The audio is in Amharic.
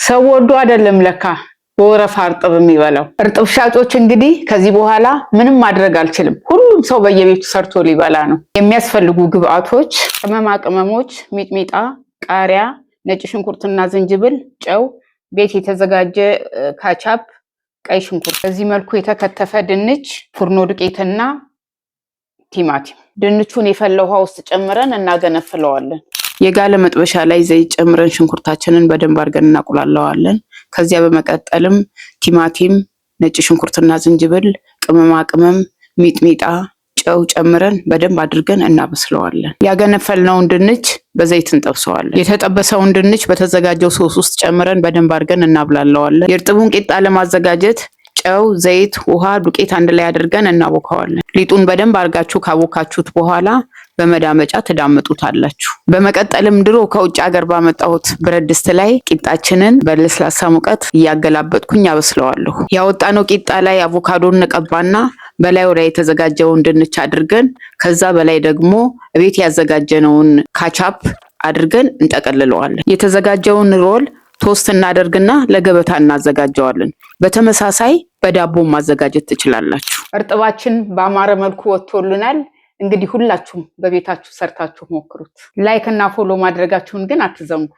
ሰው ወዶ አይደለም ለካ በወረፋ እርጥብ የሚበላው። እርጥብ ሻጮች እንግዲህ ከዚህ በኋላ ምንም ማድረግ አልችልም። ሁሉም ሰው በየቤቱ ሰርቶ ሊበላ ነው። የሚያስፈልጉ ግብአቶች ቅመማ ቅመሞች፣ ሚጥሚጣ፣ ቃሪያ፣ ነጭ ሽንኩርትና ዝንጅብል፣ ጨው፣ ቤት የተዘጋጀ ካቻፕ፣ ቀይ ሽንኩርት፣ በዚህ መልኩ የተከተፈ ድንች፣ ፉርኖ ዱቄትና ቲማቲም። ድንቹን የፈላ ውሃ ውስጥ ጨምረን እናገነፍለዋለን። የጋለ መጥበሻ ላይ ዘይት ጨምረን ሽንኩርታችንን በደንብ አድርገን እናቁላለዋለን። ከዚያ በመቀጠልም ቲማቲም፣ ነጭ ሽንኩርትና ዝንጅብል፣ ቅመማ ቅመም፣ ሚጥሚጣ፣ ጨው ጨምረን በደንብ አድርገን እናበስለዋለን። ያገነፈልነውን ድንች በዘይት እንጠብሰዋለን። የተጠበሰውን ድንች በተዘጋጀው ሶስ ውስጥ ጨምረን በደንብ አድርገን እናብላለዋለን። የእርጥቡን ቂጣ ለማዘጋጀት ጨው፣ ዘይት፣ ውሃ፣ ዱቄት አንድ ላይ አድርገን እናቦካዋለን። ሊጡን በደንብ አድርጋችሁ ካቦካችሁት በኋላ በመዳመጫ ትዳምጡታላችሁ። በመቀጠልም ድሮ ከውጭ ሀገር ባመጣሁት ብረት ድስት ላይ ቂጣችንን በለስላሳ ሙቀት እያገላበጥኩኝ አበስለዋለሁ። ያወጣነው ቂጣ ላይ አቮካዶን እንቀባና በላዩ ላይ የተዘጋጀውን ድንች አድርገን ከዛ በላይ ደግሞ ቤት ያዘጋጀነውን ካቻፕ አድርገን እንጠቀልለዋለን። የተዘጋጀውን ሮል ቶስት እናደርግና ለገበታ እናዘጋጀዋለን። በተመሳሳይ በዳቦ ማዘጋጀት ትችላላችሁ። እርጥባችን በአማረ መልኩ ወጥቶልናል። እንግዲህ ሁላችሁም በቤታችሁ ሰርታችሁ ሞክሩት። ላይክ እና ፎሎ ማድረጋችሁን ግን አትዘንጉ።